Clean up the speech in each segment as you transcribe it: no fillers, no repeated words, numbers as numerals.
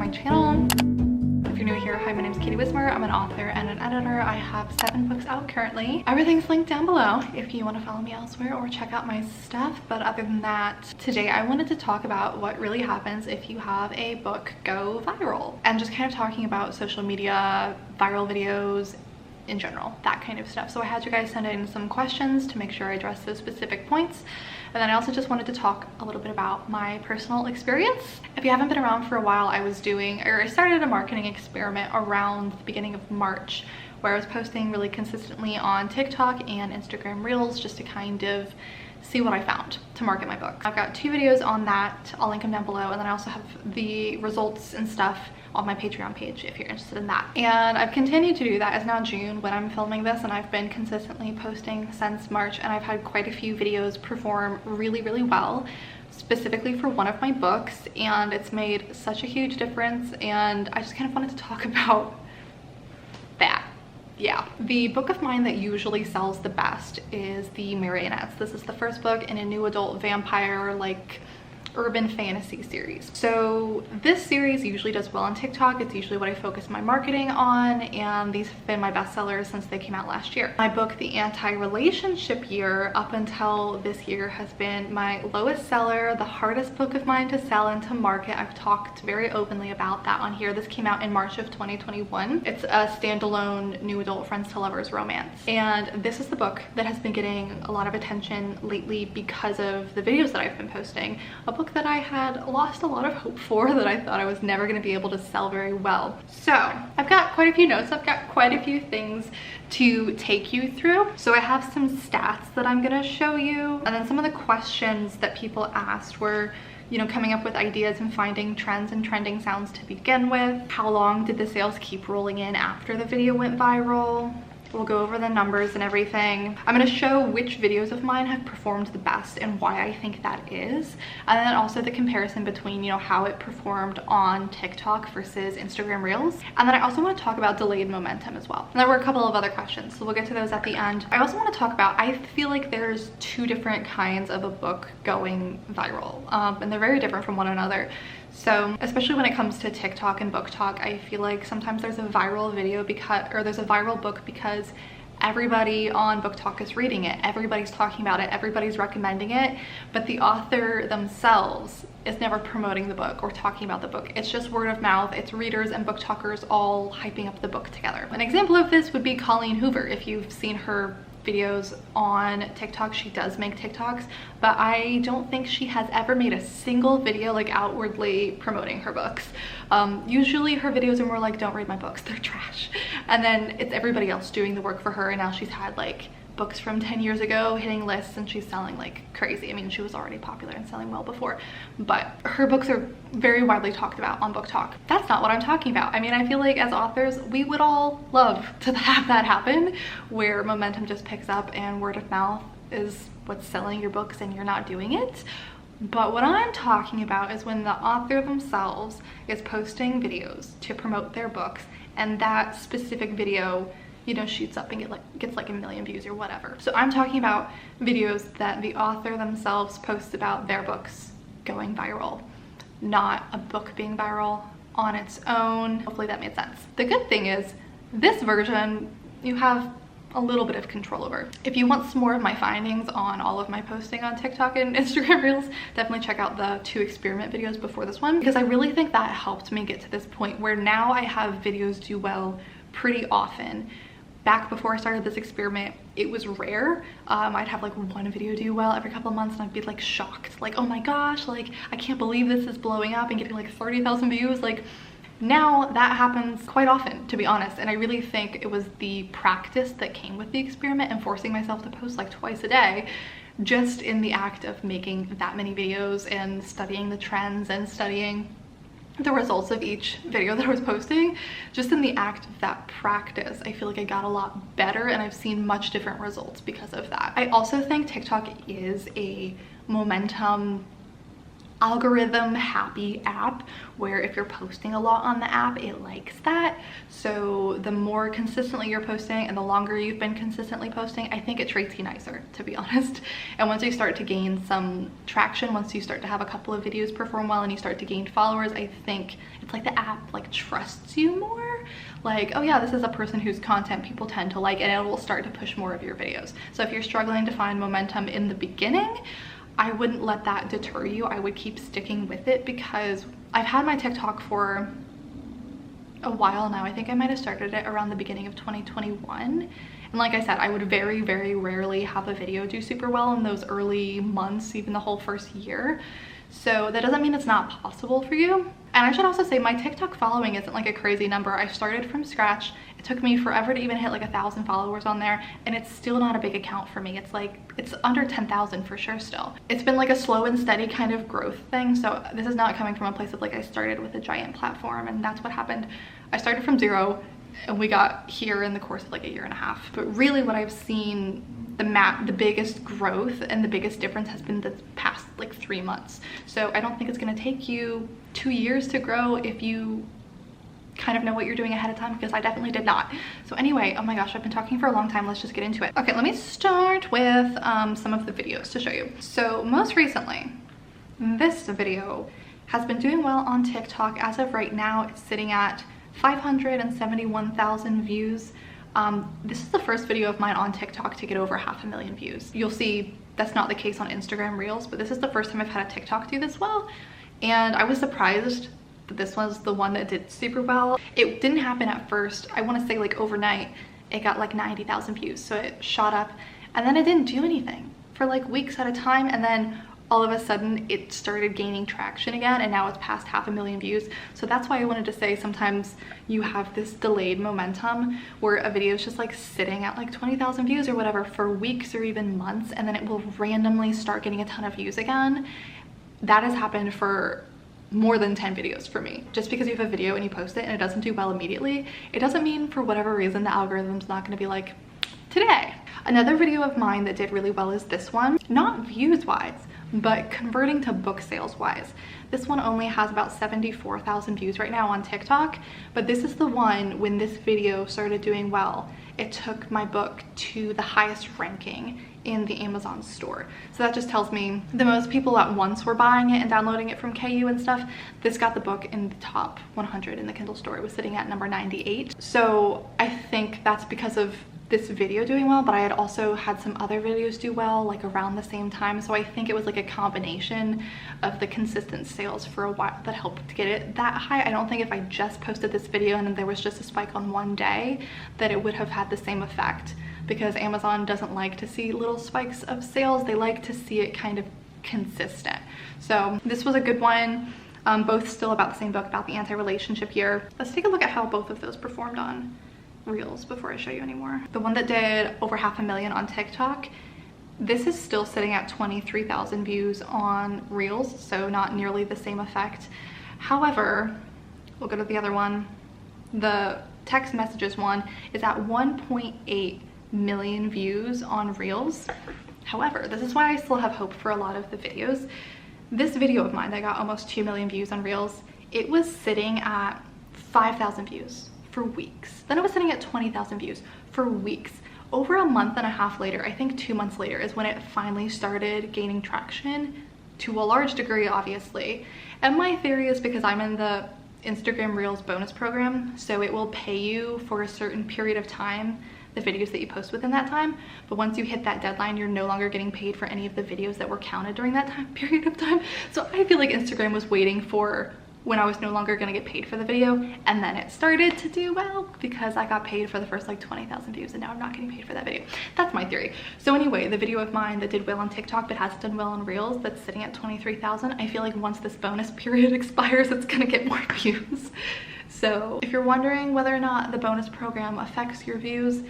my channel. If you're new here, hi, my name is Katie Wismer. I'm an author and an editor. I have 7 books out currently. Everything's linked down below if you want to follow me elsewhere or check out my stuff. But other than that, today I wanted to talk about what really happens if you have a book go viral, and just kind of talking about social media, viral videos in general, that kind of stuff. So I had you guys send in some questions to make sure I address those specific points. And then I also just wanted to talk a little bit about my personal experience. If you haven't been around for a while, I started a marketing experiment around the beginning of March, where I was posting really consistently on TikTok and Instagram Reels just to kind of see what I found to market my book. I've got 2 videos on that. I'll link them down below, and then I also have the results and stuff on my Patreon page if you're interested in that. And I've continued to do that. It's now June when I'm filming this, and I've been consistently posting since March, and I've had quite a few videos perform really, really well, specifically for one of my books, and it's made such a huge difference, and I just kind of wanted to talk about that. Yeah, the book of mine that usually sells the best is The Marionettes. This is the first book in a new adult vampire, like, urban fantasy series. So this series usually does well on TikTok. It's usually what I focus my marketing on, and these have been my bestsellers since they came out last year. My book, The Anti-Relationship Year, up until this year has been my lowest seller, the hardest book of mine to sell and to market. I've talked very openly about that on here. This came out in March of 2021. It's a standalone new adult friends to lovers romance, and this is the book that has been getting a lot of attention lately because of the videos that I've been posting. A book that I had lost a lot of hope for, that I thought I was never going to be able to sell very well. So I've got quite a few notes. I've got quite a few things to take you through. So I have some stats that I'm going to show you, and then some of the questions that people asked were, you know, coming up with ideas and finding trends and trending sounds to begin with. How long did the sales keep rolling in after the video went viral? We'll go over the numbers and everything. I'm going to show which videos of mine have performed the best and why I think that is. And then also the comparison between, you know, how it performed on TikTok versus Instagram Reels. And then I also want to talk about delayed momentum as well. And there were a couple of other questions, so we'll get to those at the end. I also want to talk about, I feel like there's 2 different kinds of a book going viral, and they're very different from one another. So especially when it comes to TikTok and book talk, I feel like sometimes there's a viral video there's a viral book because everybody on book talk is reading it, everybody's talking about it, everybody's recommending it, but the author themselves is never promoting the book or talking about the book. It's just word of mouth. It's readers and book talkers all hyping up the book together. An example of this would be Colleen Hoover. If you've seen her videos on TikTok, she does make TikToks, but I don't think she has ever made a single video like outwardly promoting her books. Usually her videos are more like, don't read my books, they're trash. And then it's everybody else doing the work for her, and now she's had like books from 10 years ago hitting lists, and she's selling like crazy. I mean, she was already popular and selling well before, but her books are very widely talked about on book talk. That's not what I'm talking about. I mean, I feel like as authors, we would all love to have that happen, where momentum just picks up and word of mouth is what's selling your books and you're not doing it. But what I'm talking about is when the author themselves is posting videos to promote their books, and that specific video, you know, shoots up and gets like 1 million views or whatever. So I'm talking about videos that the author themselves posts about their books going viral, not a book being viral on its own. Hopefully that made sense. The good thing is this version you have a little bit of control over. If you want some more of my findings on all of my posting on TikTok and Instagram Reels, definitely check out the 2 experiment videos before this one, because I really think that helped me get to this point where now I have videos do well pretty often. Back before I started this experiment, it was rare. I'd have like 1 video do well every couple of months, and I'd be like shocked, like, oh my gosh, like I can't believe this is blowing up and getting like 30,000 views. Like, now that happens quite often, to be honest, and I really think it was the practice that came with the experiment and forcing myself to post like twice a day, just in the act of making that many videos and studying the trends and studying the results of each video that I was posting. Just in the act of that practice, I feel like I got a lot better, and I've seen much different results because of that. I also think TikTok is a momentum algorithm happy app where if you're posting a lot on the app, it likes that. So the more consistently you're posting and the longer you've been consistently posting, I think it treats you nicer, to be honest. And once you start to gain some traction, once you start to have a couple of videos perform well and you start to gain followers, I think it's like the app like trusts you more. Like, oh yeah, this is a person whose content people tend to like, and it will start to push more of your videos. So if you're struggling to find momentum in the beginning, I wouldn't let that deter you. I would keep sticking with it, because I've had my TikTok for a while now. I think I might have started it around the beginning of 2021. And like I said, I would very, very rarely have a video do super well in those early months, even the whole first year. So that doesn't mean it's not possible for you. And I should also say my TikTok following isn't like a crazy number. I started from scratch. It took me forever to even hit like 1,000 followers on there, and it's still not a big account for me. It's under 10,000 for sure still. It's been like a slow and steady kind of growth thing. So this is not coming from a place of like I started with a giant platform and that's what happened. I started from zero and we got here in the course of like a year and a half. But really what I've seen, the biggest growth and the biggest difference has been the past like 3 months. So I don't think it's gonna take you 2 years to grow if you kind of know what you're doing ahead of time, because I definitely did not. So anyway, oh my gosh, I've been talking for a long time. Let's just get into it. Okay, let me start with some of the videos to show you. So most recently, this video has been doing well on TikTok. As of right now, it's sitting at 571,000 views. This is the first video of mine on TikTok to get over 500,000 views. You'll see that's not the case on Instagram Reels, but this is the first time I've had a TikTok do this well. And I was surprised that this was the one that did super well. It didn't happen at first. I want to say like overnight, it got like 90,000 views. So it shot up and then it didn't do anything for like weeks at a time. And then all of a sudden it started gaining traction again, and now it's past 500,000 views. So that's why I wanted to say sometimes you have this delayed momentum where a video is just like sitting at like 20,000 views or whatever for weeks or even months, and then it will randomly start getting a ton of views again. That has happened for more than 10 videos for me. Just because you have a video and you post it and it doesn't do well immediately, it doesn't mean for whatever reason the algorithm's not going to be like, today. Another video of mine that did really well is this one. Not views wise, but converting to book sales wise. This one only has about 74,000 views right now on TikTok, but this is the one when this video started doing well, it took my book to the highest ranking in the Amazon store. So that just tells me the most people at once were buying it and downloading it from KU and stuff. This got the book in the top 100 in the Kindle store. It was sitting at number 98. So I think that's because of this video doing well, but I had also had some other videos do well like around the same time. So I think it was like a combination of the consistent sales for a while that helped to get it that high. I don't think if I just posted this video and then there was just a spike on one day that it would have had the same effect, because Amazon doesn't like to see little spikes of sales. They like to see it kind of consistent. So this was a good one. Both still about the same book, about the anti-relationship year. Let's take a look at how both of those performed on Reels before I show you anymore. The one that did over 500,000 on TikTok, this is still sitting at 23,000 views on Reels, so not nearly the same effect. However, we'll go to the other one. The text messages one is at 1.8 million views on Reels. However, this is why I still have hope for a lot of the videos. This video of mine that got almost 2 million views on Reels, it was sitting at 5,000 views for weeks. Then it was sitting at 20,000 views for weeks. Over a month and a half later, I think 2 months later, is when it finally started gaining traction to a large degree, obviously. And my theory is because I'm in the Instagram Reels bonus program, so it will pay you for a certain period of time the videos that you post within that time. But once you hit that deadline, you're no longer getting paid for any of the videos that were counted during that period of time. So I feel like Instagram was waiting for when I was no longer gonna get paid for the video, and then it started to do well because I got paid for the first like 20,000 views, and now I'm not getting paid for that video. That's my theory. So anyway, the video of mine that did well on TikTok but hasn't done well on Reels, that's sitting at 23,000. I feel like once this bonus period expires, it's gonna get more views. So if you're wondering whether or not the bonus program affects your views,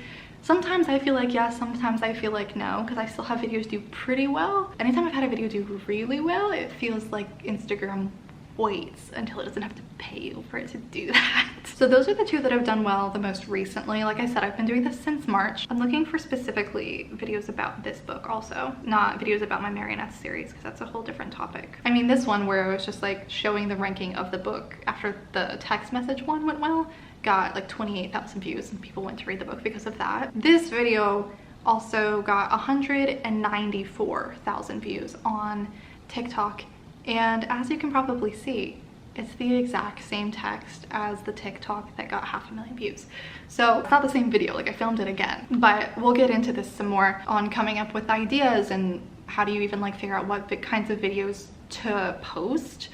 sometimes I feel like yes, sometimes I feel like no, because I still have videos do pretty well. Anytime I've had a video do really well, it feels like Instagram waits until it doesn't have to pay you for it to do that. So those are the two that have done well the most recently. Like I said, I've been doing this since March. I'm looking for specifically videos about this book also, not videos about my marionettes series, because that's a whole different topic. I mean, this one where I was just like showing the ranking of the book after the text message one went well, got like 28,000 views and people went to read the book because of that. This video also got 194,000 views on TikTok, and as you can probably see, it's the exact same text as the TikTok that got 500,000 views. So it's not the same video, like I filmed it again. But we'll get into this some more on coming up with ideas and how do you even like figure out what kinds of videos to post.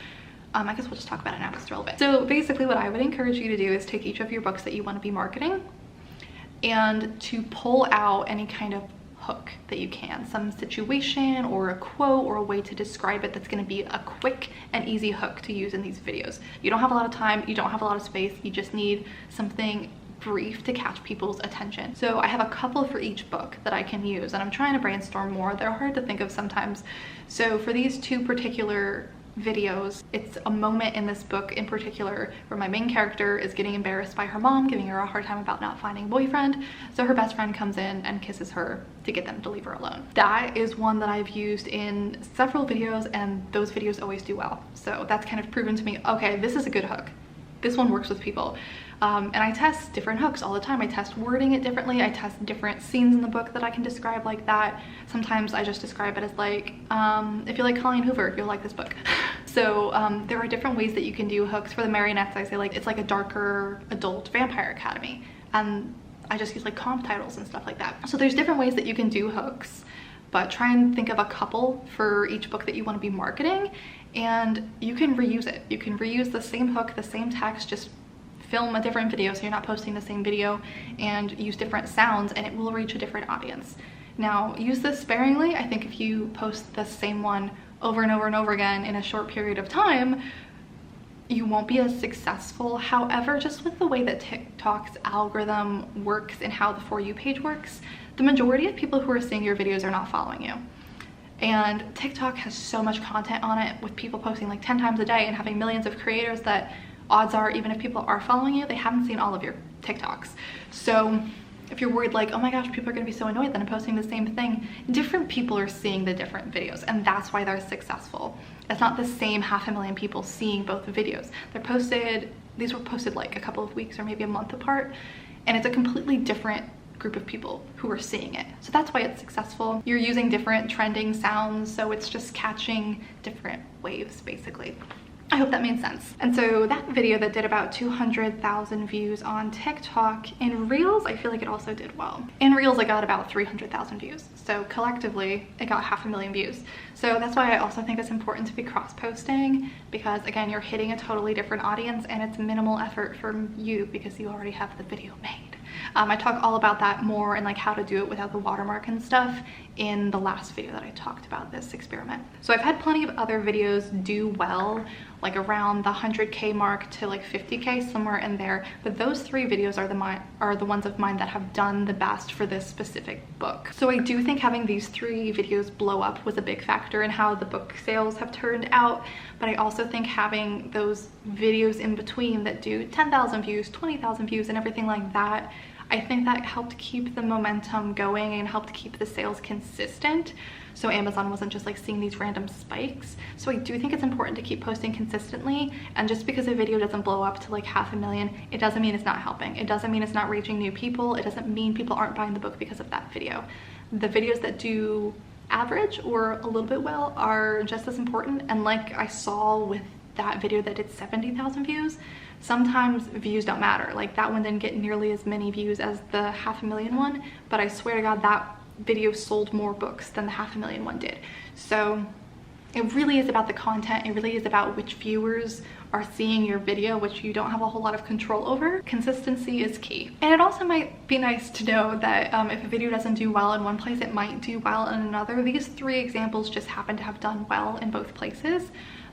I guess we'll just talk about it now because it's relevant. So basically what I would encourage you to do is take each of your books that you want to be marketing and to pull out any kind of hook that you can, some situation or a quote or a way to describe it that's going to be a quick and easy hook to use in these videos. You don't have a lot of time, you don't have a lot of space, you just need something brief to catch people's attention. So I have a couple for each book that I can use, and I'm trying to brainstorm more. They're hard to think of sometimes. So for these two particular videos, it's a moment in this book in particular where my main character is getting embarrassed by her mom, giving her a hard time about not finding a boyfriend. So her best friend comes in and kisses her to get them to leave her alone. That is one that I've used in several videos, and those videos always do well. So that's kind of proven to me, okay, this is a good hook. This one works with people. And I test different hooks all the time. I test wording it differently. I test different scenes in the book that I can describe like that. Sometimes I just describe it as like, if you like Colleen Hoover, you'll like this book. So there are different ways that you can do hooks. For the marionettes, I say like it's like a darker adult Vampire Academy. And I just use like comp titles and stuff like that. So there's different ways that you can do hooks, but try and think of a couple for each book that you want to be marketing, and you can reuse it. You can reuse the same hook, the same text, just film a different video so you're not posting the same video, and use different sounds, and it will reach a different audience. Now, use this sparingly. I think if you post the same one over and over and over again in a short period of time, you won't be as successful. However, just with the way that TikTok's algorithm works and how the For You page works, the majority of people who are seeing your videos are not following you. And TikTok has so much content on it, with people posting like 10 times a day and having millions of creators, that odds are, even if people are following you, they haven't seen all of your TikToks. So if you're worried like, oh my gosh, people are gonna be so annoyed that I'm posting the same thing, different people are seeing the different videos, and that's why they're successful. It's not the same 500,000 people seeing both the videos. These were posted like a couple of weeks or maybe a month apart, and it's a completely different group of people who are seeing it. So that's why it's successful. You're using different trending sounds, so it's just catching different waves basically. I hope that made sense. And so that video that did about 200,000 views on TikTok, in Reels, I feel like it also did well. In Reels, it got about 300,000 views. So collectively, it got 500,000 views. So that's why I also think it's important to be cross-posting, because again, you're hitting a totally different audience and it's minimal effort from you because you already have the video made. I talk all about that more and like how to do it without the watermark and stuff in the last video that I talked about this experiment. So I've had plenty of other videos do well, like around the 100K mark to like 50K, somewhere in there. But those three videos are the ones of mine that have done the best for this specific book. So I do think having these three videos blow up was a big factor in how the book sales have turned out. But I also think having those videos in between that do 10,000 views, 20,000 views and everything like that, I think that helped keep the momentum going and helped keep the sales consistent. So Amazon wasn't just like seeing these random spikes. So I do think it's important to keep posting consistently. And just because a video doesn't blow up to like 500,000, it doesn't mean it's not helping. It doesn't mean it's not reaching new people. It doesn't mean people aren't buying the book because of that video. The videos that do average or a little bit well are just as important. And like I saw with that video that did 70,000 views, sometimes views don't matter. Like that one didn't get nearly as many views as the 500,000 one, but I swear to God that video sold more books than the 500,000 one did. So it really is about the content. It really is about which viewers are seeing your video, which you don't have a whole lot of control over. Consistency is key. And it also might be nice to know that if a video doesn't do well in one place, it might do well in another. These three examples just happen to have done well in both places.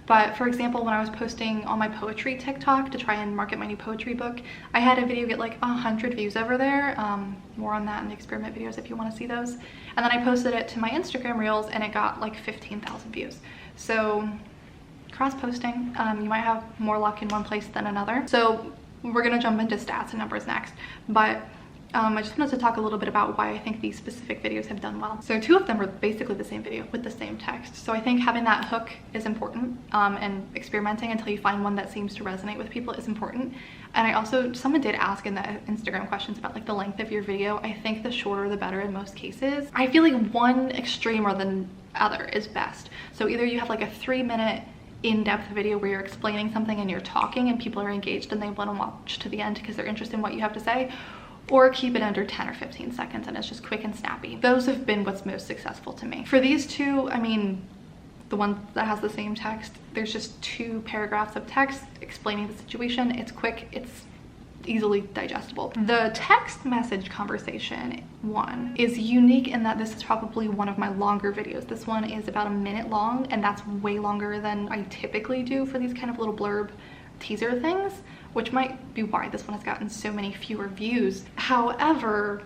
But for example, when I was posting on my poetry TikTok to try and market my new poetry book, I had a video get like 100 views over there. More on that in the experiment videos if you want to see those. And then I posted it to my Instagram Reels and it got like 15,000 views. So cross-posting. You might have more luck in one place than another. So we're gonna jump into stats and numbers next, but I just wanted to talk a little bit about why I think these specific videos have done well. So 2 of them are basically the same video with the same text. So I think having that hook is important, and experimenting until you find one that seems to resonate with people is important. And I also, someone did ask in the Instagram questions about like the length of your video. I think the shorter the better in most cases. I feel like one extreme or the other is best. So either you have like a 3-minute in-depth video where you're explaining something and you're talking and people are engaged and they want to watch to the end because they're interested in what you have to say, or keep it under 10 or 15 seconds and it's just quick and snappy. Those have been what's most successful to me. For these 2, I mean, the one that has the same text, there's just 2 paragraphs of text explaining the situation. It's quick, it's easily digestible. The text message conversation one is unique in that this is probably one of my longer videos. This one is about a minute long, and that's way longer than I typically do for these kind of little blurb teaser things, which might be why this one has gotten so many fewer views. However,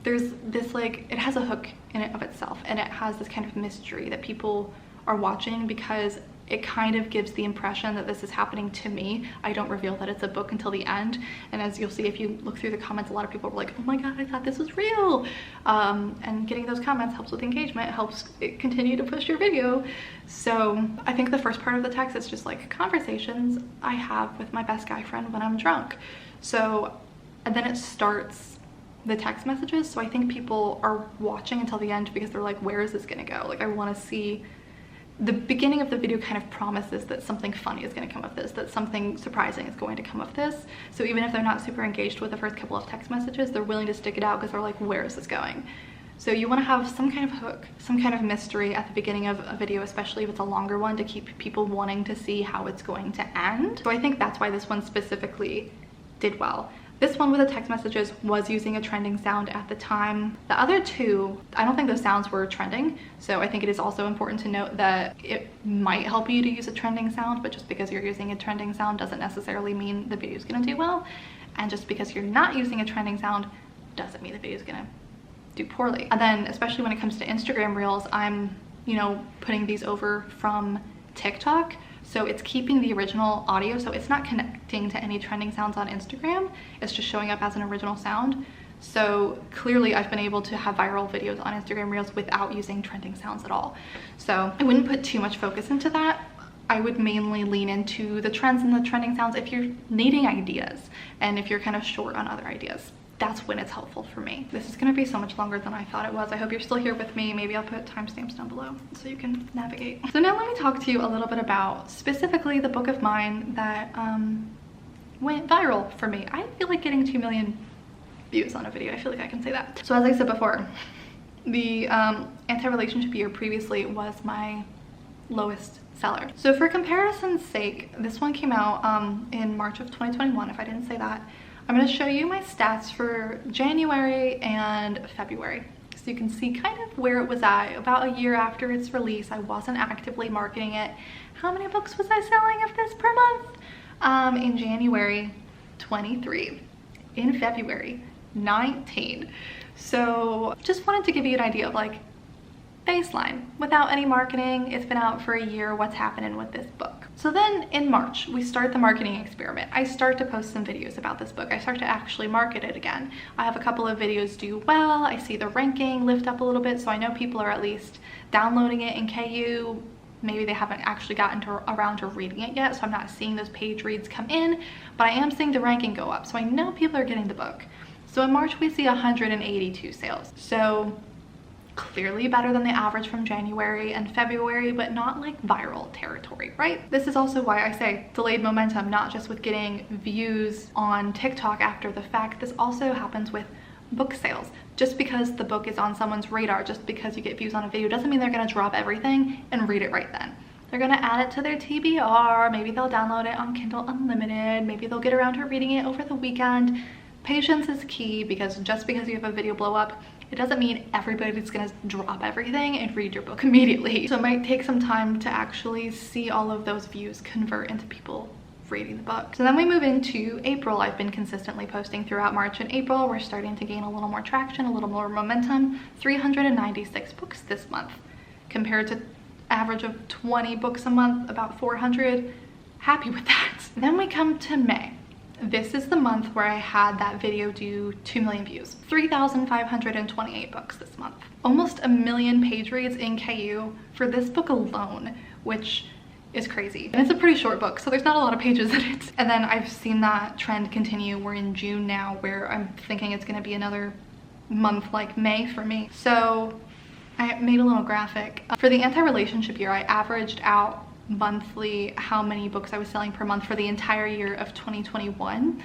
there's this like, it has a hook in it of itself, and it has this kind of mystery that people are watching because it kind of gives the impression that this is happening to me. I don't reveal that it's a book until the end, and as you'll see if you look through the comments, a lot of people were like, oh my god, I thought this was real. And getting those comments helps with engagement, helps it continue to push your video. So I think the first part of the text is just like conversations I have with my best guy friend when I'm drunk. So, and then it starts the text messages. So I think people are watching until the end because they're like, where is this gonna go? Like, I want to see. The beginning of the video kind of promises that something funny is going to come of this, that something surprising is going to come of this. So even if they're not super engaged with the first couple of text messages, they're willing to stick it out because they're like, where is this going? So you want to have some kind of hook, some kind of mystery at the beginning of a video, especially if it's a longer one, to keep people wanting to see how it's going to end. So I think that's why this one specifically did well. This one with the text messages was using a trending sound at the time. The other 2, I don't think those sounds were trending. So I think it is also important to note that it might help you to use a trending sound, but just because you're using a trending sound doesn't necessarily mean the video is gonna do well. And just because you're not using a trending sound doesn't mean the video is gonna do poorly. And then especially when it comes to Instagram Reels, I'm, you know, putting these over from TikTok. So it's keeping the original audio, so it's not connecting to any trending sounds on Instagram. It's just showing up as an original sound. So clearly I've been able to have viral videos on Instagram Reels without using trending sounds at all. So I wouldn't put too much focus into that. I would mainly lean into the trends and the trending sounds if you're needing ideas and if you're kind of short on other ideas. That's when it's helpful for me. This is gonna be so much longer than I thought it was. I hope you're still here with me. Maybe I'll put timestamps down below so you can navigate. So now let me talk to you a little bit about specifically the book of mine that went viral for me. I feel like getting 2 million views on a video. I feel like I can say that. So as I said before, the Anti-Relationship Year previously was my lowest seller. So for comparison's sake, this one came out in March of 2021, if I didn't say that. I'm going to show you my stats for January and February, so you can see kind of where it was at. About a year after its release, I wasn't actively marketing it. How many books was I selling of this per month? In January, 23. In February, 19. So just wanted to give you an idea of like baseline. Without any marketing, it's been out for a year, what's happening with this book. So then in March, we start the marketing experiment. I start to post some videos about this book. I start to actually market it again. I have a couple of videos do well. I see the ranking lift up a little bit, so I know people are at least downloading it in KU. Maybe they haven't actually gotten around to reading it yet, so I'm not seeing those page reads come in, but I am seeing the ranking go up, so I know people are getting the book. So in March, we see 182 sales. So clearly better than the average from January and February, but not like viral territory, right? This is also why I say delayed momentum, not just with getting views on TikTok after the fact. This also happens with book sales. Just because the book is on someone's radar, just because you get views on a video, doesn't mean they're gonna drop everything and read it right then. They're gonna add it to their TBR, maybe they'll download it on Kindle Unlimited, maybe they'll get around to reading it over the weekend. Patience is key, because just because you have a video blow up, it doesn't mean everybody's gonna drop everything and read your book immediately. So it might take some time to actually see all of those views convert into people reading the book. So then we move into April. I've been consistently posting throughout March and April. We're starting to gain a little more traction, a little more momentum. 396 books this month compared to average of 20 books a month, about 400. Happy with that. Then we come to May. This is the month where I had that video do 2 million views. 3,528 books this month. Almost 1 million page reads in KU for this book alone, which is crazy. And it's a pretty short book, so there's not a lot of pages in it. And then I've seen that trend continue. We're in June now, where I'm thinking it's gonna be another month like May for me. So I made a little graphic. For the anti-relationship year, I averaged out monthly how many books I was selling per month for the entire year of 2021.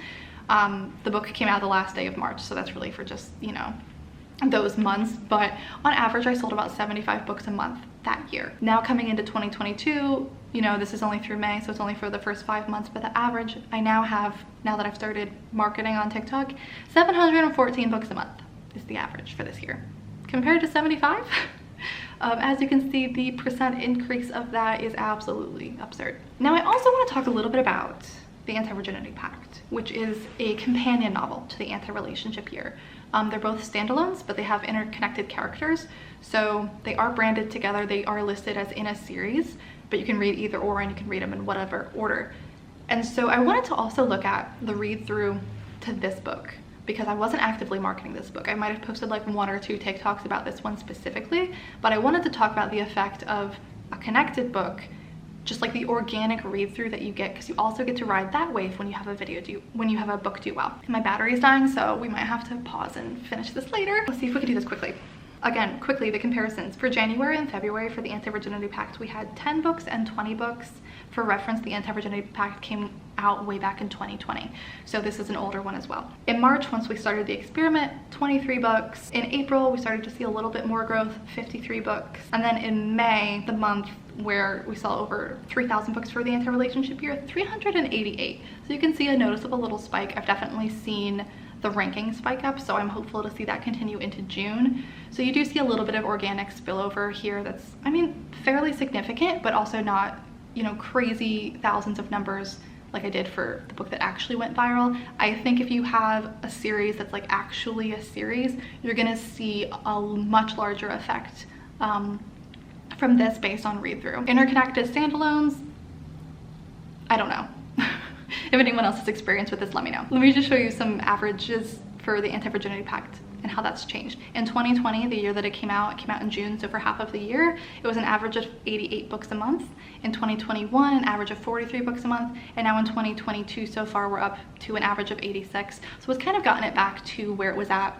The book came out the last day of March, so that's really for just, you know, those months, but on average I sold about 75 books a month that year. Now coming into 2022, you know, this is only through May, so it's only for the first 5 months, but the average I now have, now that I've started marketing on TikTok, 714 books a month is the average for this year, compared to 75. As you can see, the percent increase of that is absolutely absurd. Now, I also want to talk a little bit about the Anti-Virginity Pact, which is a companion novel to the Anti-Relationship Year. They're both standalones, but they have interconnected characters. So they are branded together. They are listed as in a series, but you can read either or, and you can read them in whatever order. And so I wanted to also look at the read through to this book, because I wasn't actively marketing this book. I might have posted like 1 or 2 TikToks about this one specifically, but I wanted to talk about the effect of a connected book, just like the organic read through that you get, because you also get to ride that wave when you have a book do well. My battery's dying, so we might have to pause and finish this later. Let's see if we can do this quickly. Again, quickly, the comparisons. For January and February for the Anti-Virginity Pact, we had 10 books and 20 books. For reference, the Anti-Virginity Pact came out way back in 2020. So this is an older one as well. In March, once we started the experiment, 23 books. In April, we started to see a little bit more growth, 53 books. And then in May, the month where we saw over 3,000 books for the anti-relationship year, 388. So you can see a noticeable little spike. I've definitely seen the ranking spike up, so I'm hopeful to see that continue into June. So you do see a little bit of organic spillover here that's, I mean, fairly significant, but also not, you know, crazy thousands of numbers like I did for the book that actually went viral. I think if you have a series that's like actually a series, you're gonna see a much larger effect from this based on read through. Interconnected standalones, I don't know. If anyone else has experience with this, let me know. Let me just show you some averages for the Anti-Virginity Pact and how that's changed. In 2020, the year that it came out in June, so for half of the year, it was an average of 88 books a month. In 2021, an average of 43 books a month. And now in 2022, so far, we're up to an average of 86. So it's kind of gotten it back to where it was at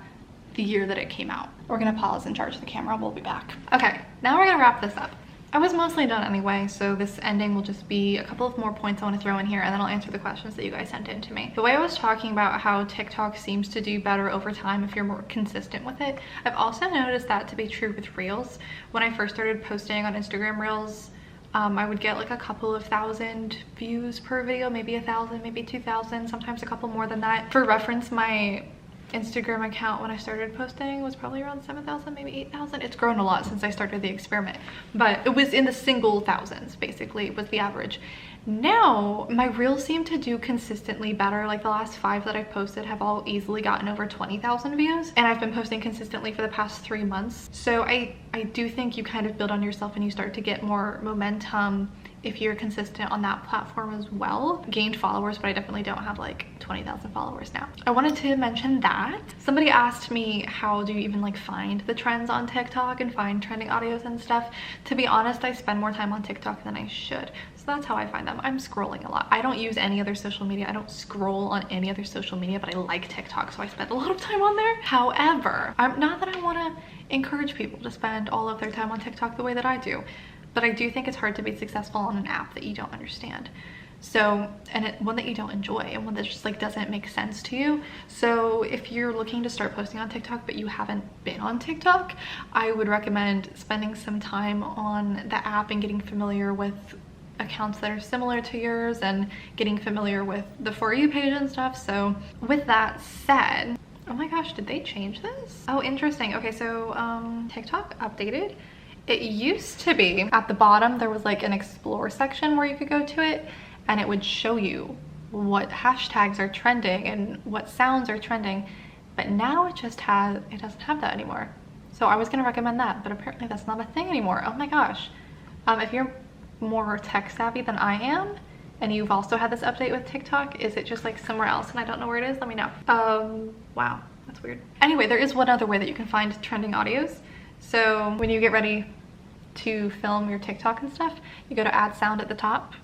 the year that it came out. We're gonna pause and charge the camera, we'll be back. Okay, now we're gonna wrap this up. I was mostly done anyway, so this ending will just be a couple of more points I want to throw in here, and then I'll answer the questions that you guys sent in to me. The way I was talking about how TikTok seems to do better over time if you're more consistent with it, I've also noticed that to be true with Reels. When I first started posting on Instagram Reels, I would get like a couple of thousand views per video, maybe 1,000, maybe 2,000, sometimes a couple more than that. For reference, my Instagram account when I started posting was probably around 7,000, maybe 8,000. It's grown a lot since I started the experiment, but it was in the single thousands, basically, was the average. Now, my reels seem to do consistently better. Like the last 5 that I've posted have all easily gotten over 20,000 views, and I've been posting consistently for the past 3 months. So I do think you kind of build on yourself and you start to get more momentum if you're consistent on that platform as well. Gained followers, but I definitely don't have like 20,000 followers now. I wanted to mention that. Somebody asked me, how do you even like find the trends on TikTok and find trending audios and stuff? To be honest, I spend more time on TikTok than I should. So that's how I find them. I'm scrolling a lot. I don't use any other social media. I don't scroll on any other social media, but I like TikTok, so I spend a lot of time on there. However, not that I want to encourage people to spend all of their time on TikTok the way that I do, but I do think it's hard to be successful on an app that you don't understand. So, and one that you don't enjoy, and one that just like doesn't make sense to you. So if you're looking to start posting on TikTok but you haven't been on TikTok, I would recommend spending some time on the app and getting familiar with accounts that are similar to yours and getting familiar with the For You page and stuff. So with that said, oh my gosh, did they change this? Oh, interesting. Okay, so TikTok updated. It used to be at the bottom there was like an explore section where you could go to it and it would show you what hashtags are trending and what sounds are trending, but now it doesn't have that anymore. So I was gonna recommend that, but apparently that's not a thing anymore. Oh my gosh, If you're more tech savvy than I am, and you've also had this update with TikTok, is it just like somewhere else and I don't know where it is? Let me know. Wow, that's weird. Anyway, there is one other way that you can find trending audios. So when you get ready to film your TikTok and stuff, you go to add sound at the top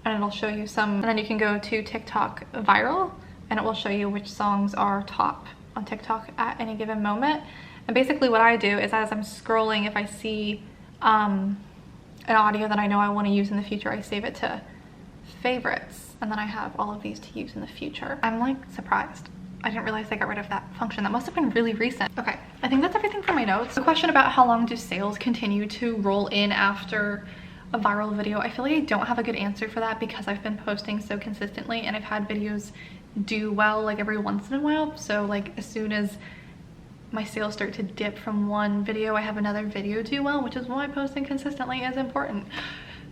and it'll show you some, and then you can go to TikTok viral and it will show you which songs are top on TikTok at any given moment. And basically what I do is, as I'm scrolling, if I see an audio that I know I want to use in the future, I save it to favorites, and then I have all of these to use in the future. I'm like surprised. I didn't realize they got rid of that function. That must have been really recent. Okay, I think that's everything for my notes. The question about how long do sales continue to roll in after a viral video, I feel like I don't have a good answer for that because I've been posting so consistently and I've had videos do well like every once in a while. So like as soon as my sales start to dip from one video, I have another video do well, which is why posting consistently is important.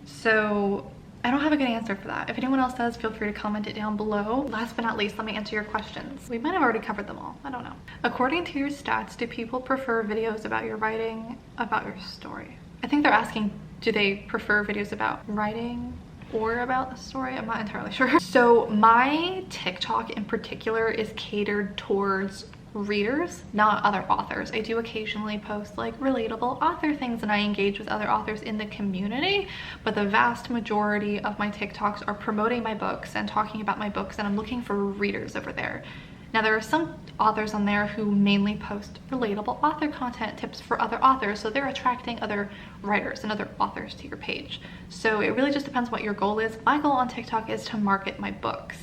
So I don't have a good answer for that. If anyone else does, feel free to comment it down below. Last but not least, let me answer your questions. We might have already covered them all. I don't know. According to your stats, do people prefer videos about your writing, about your story? I think they're asking, do they prefer videos about writing or about the story? I'm not entirely sure. So my TikTok in particular is catered towards readers, not other authors. I do occasionally post like relatable author things and I engage with other authors in the community, but the vast majority of my TikToks are promoting my books and talking about my books, and I'm looking for readers over there. Now there are some authors on there who mainly post relatable author content, tips for other authors, so they're attracting other writers and other authors to your page. So it really just depends what your goal is. My goal on TikTok is to market my books.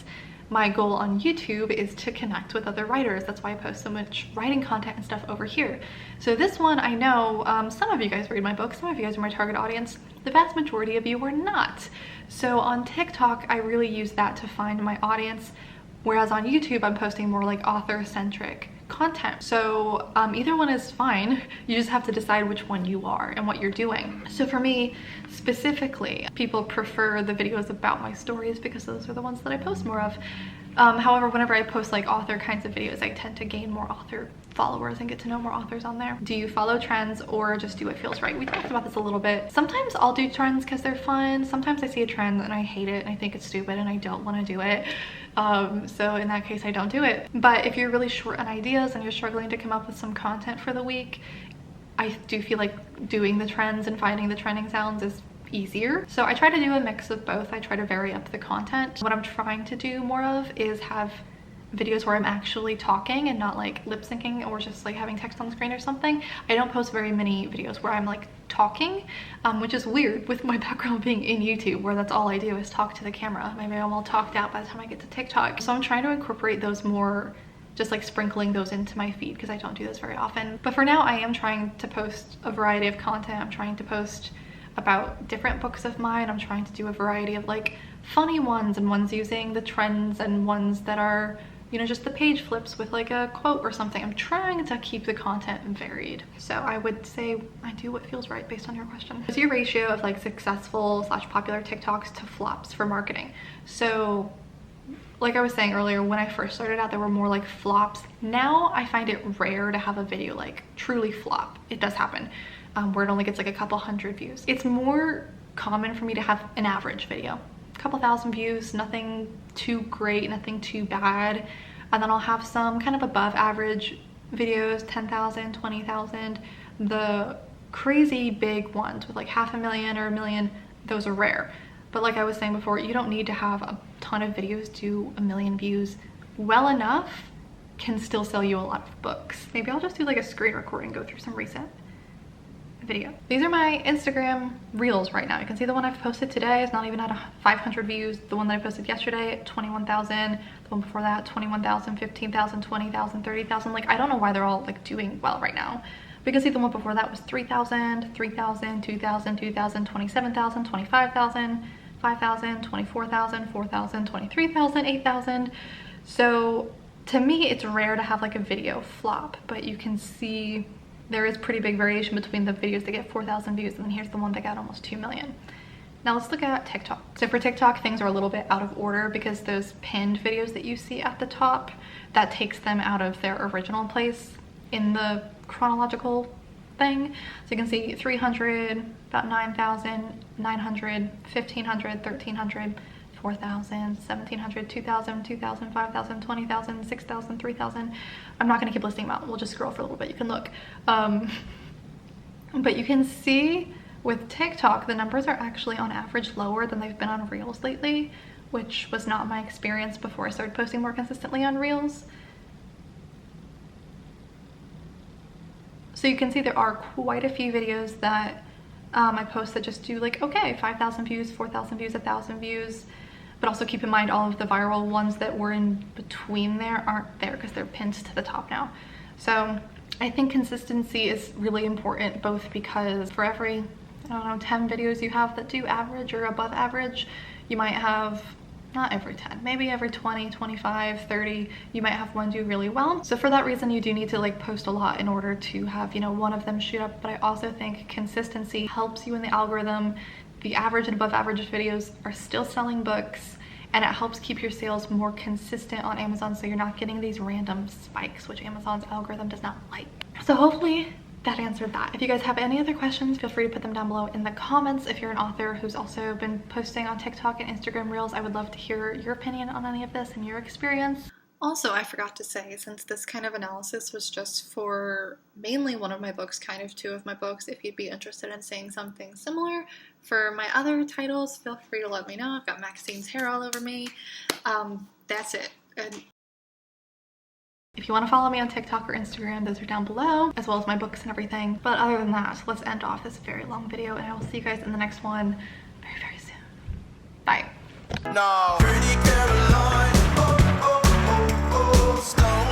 My goal on YouTube is to connect with other writers. That's why I post so much writing content and stuff over here. So this one, I know some of you guys read my books, some of you guys are my target audience. The vast majority of you are not. So on TikTok, I really use that to find my audience, whereas on YouTube, I'm posting more like author-centric content. So either one is fine. You just have to decide which one you are and what you're doing. So for me specifically, people prefer the videos about my stories because those are the ones that I post more of. However, whenever I post like author kinds of videos, I tend to gain more author followers and get to know more authors on there. Do you follow trends or just do what feels right? We talked about this a little bit. Sometimes I'll do trends because they're fun. Sometimes I see a trend and I hate it and I think it's stupid and I don't want to do it. So in that case, I don't do it. But if you're really short on ideas and you're struggling to come up with some content for the week, I do feel like doing the trends and finding the trending sounds is easier. So I try to do a mix of both. I try to vary up the content. What I'm trying to do more of is have videos where I'm actually talking and not like lip syncing or just like having text on the screen or something. I don't post very many videos where I'm like talking, which is weird with my background being in YouTube, where that's all I do is talk to the camera. Maybe I'm all talked out by the time I get to TikTok. So I'm trying to incorporate those more, just like sprinkling those into my feed because I don't do this very often. But for now, I am trying to post a variety of content. I'm trying to post about different books of mine. I'm trying to do a variety of like funny ones and ones using the trends and ones that are, you know, just the page flips with like a quote or something. I'm trying to keep the content varied. So I would say I do what feels right based on your question. What's your ratio of like successful / popular TikToks to flops for marketing? So like I was saying earlier, when I first started out, there were more like flops. Now I find it rare to have a video like truly flop. It does happen, where it only gets like a couple hundred views. It's more common for me to have an average video. Couple thousand views, nothing too great, nothing too bad, and then I'll have some kind of above average videos, 10,000, 20,000. The crazy big ones with like 500,000 or 1 million, those are rare. But like I was saying before, you don't need to have a ton of videos do 1 million views. Well enough can still sell you a lot of books. Maybe I'll just do like a screen recording, go through some recent video. These are my Instagram reels right now. You can see the one I've posted today is not even at 500 views. The one that I posted yesterday, 21,000. The one before that, 21,000, 15,000, 20,000, 30,000. Like, I don't know why they're all like doing well right now. But you can see the one before that was 3,000, 3,000, 2,000, 2,000, 27,000, 25,000, 5,000, 24,000, 4,000, 23,000, 8,000. So to me, it's rare to have like a video flop, but you can see there is pretty big variation between the videos that get 4,000 views and then here's the one that got almost 2 million. Now let's look at TikTok. So for TikTok, things are a little bit out of order because those pinned videos that you see at the top, that takes them out of their original place in the chronological thing. So you can see 300, about 9,000, 900, 1,500, 1,300, 4,000, 1,700, 2,000, 2,000, 5,000, 20,000, 6,000, 3,000. I'm not gonna keep listing them out. We'll just scroll for a little bit. You can look. But you can see with TikTok, the numbers are actually on average lower than they've been on Reels lately, which was not my experience before I started posting more consistently on Reels. So you can see there are quite a few videos that I post that just do like, okay, 5,000 views, 4,000 views, 1,000 views. But also keep in mind all of the viral ones that were in between there aren't there because they're pinned to the top now. So I think consistency is really important, both because for every, I don't know, 10 videos you have that do average or above average, you might have, not every 10, maybe every 20, 25, 30, you might have one do really well. So for that reason, you do need to like post a lot in order to have, you know, one of them shoot up. But I also think consistency helps you in the algorithm. The average and above average videos are still selling books, and it helps keep your sales more consistent on Amazon, so you're not getting these random spikes, which Amazon's algorithm does not like. So hopefully that answered that. If you guys have any other questions, feel free to put them down below in the comments. If you're an author who's also been posting on TikTok and Instagram Reels, I would love to hear your opinion on any of this and your experience. Also, I forgot to say, since this kind of analysis was just for mainly one of my books, kind of two of my books, if you'd be interested in seeing something similar for my other titles, feel free to let me know. I've got Maxine's hair all over me. That's it. And if you want to follow me on TikTok or Instagram, those are down below, as well as my books and everything. But other than that, let's end off this very long video, and I will see you guys in the next one very, very soon. Bye. No. Pretty Caroline. Oh, oh, oh, oh, stone.